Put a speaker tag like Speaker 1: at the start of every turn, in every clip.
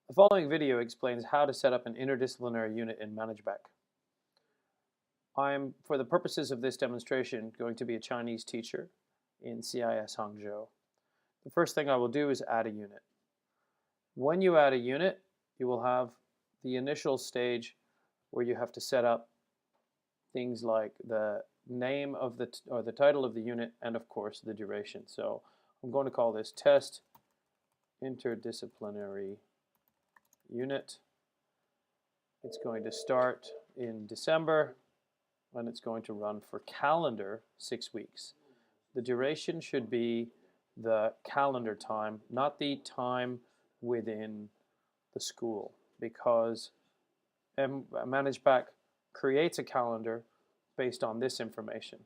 Speaker 1: The following video explains how to set up an interdisciplinary unit in ManageBac. I'm, for the purposes of this demonstration, going to be a Chinese teacher in CIS Hangzhou. The first thing I will do is add a unit. When you add a unit, you will have the initial stage where you have to set up things like the name of the title of the unit and of course the duration. So I'm going to call this Test Interdisciplinary Unit. It's going to start in December and it's going to run for calendar 6 weeks. The duration should be the calendar time, not the time within the school, because ManageBac creates a calendar based on this information.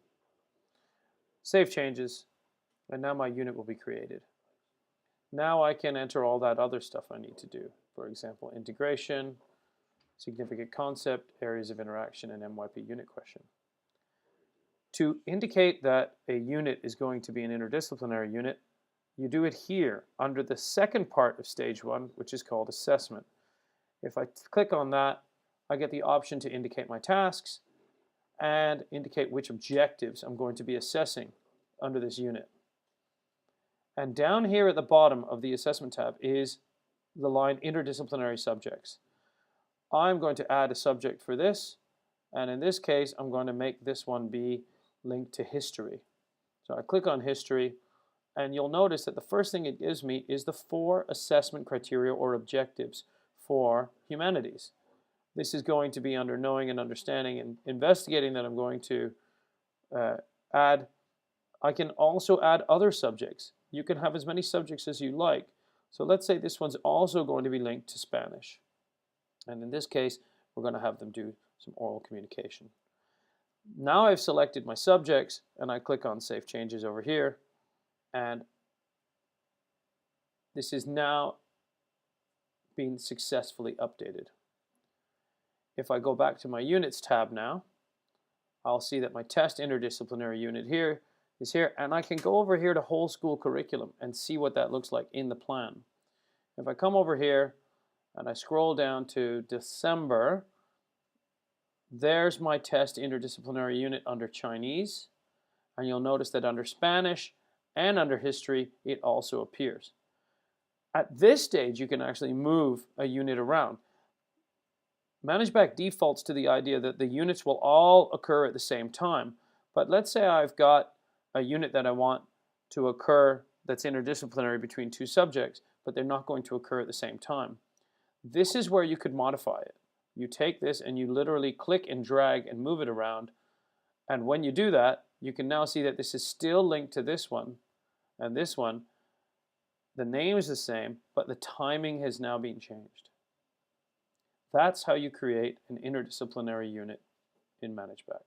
Speaker 1: Save changes, and now my unit will be created. Now I can enter all that other stuff I need to do. For example, integration, significant concept, areas of interaction, and MYP unit question. To indicate that a unit is going to be an interdisciplinary unit, you do it here under the second part of stage 1, which is called assessment. If I click on that, I get the option to indicate my tasks and indicate which objectives I'm going to be assessing under this unit. And down here at the bottom of the assessment tab is the line interdisciplinary subjects. I'm going to add a subject for this, and in this case I'm going to make this one be linked to history. So I click on history, and you'll notice that the first thing it gives me is the 4 assessment criteria or objectives for humanities. This is going to be under knowing and understanding and investigating that I'm going to add. I can also add other subjects. You can have as many subjects as you like. So let's say this one's also going to be linked to Spanish. And in this case, we're going to have them do some oral communication. Now I've selected my subjects, and I click on Save Changes over here. And this is now being successfully updated. If I go back to my Units tab now, I'll see that my Test Interdisciplinary Unit here is here, and I can go over here to Whole School Curriculum and see what that looks like in the plan. If I come over here and I scroll down to December, there's my Test Interdisciplinary Unit under Chinese, and you'll notice that under Spanish and under History it also appears. At this stage you can actually move a unit around. ManageBac defaults to the idea that the units will all occur at the same time, but let's say I've got a unit that I want to occur that's interdisciplinary between 2 subjects, but they're not going to occur at the same time. This is where you could modify it. You take this and you literally click and drag and move it around, and when you do that, you can now see that this is still linked to this one and this one. The name is the same, but the timing has now been changed. That's how you create an interdisciplinary unit in ManageBac.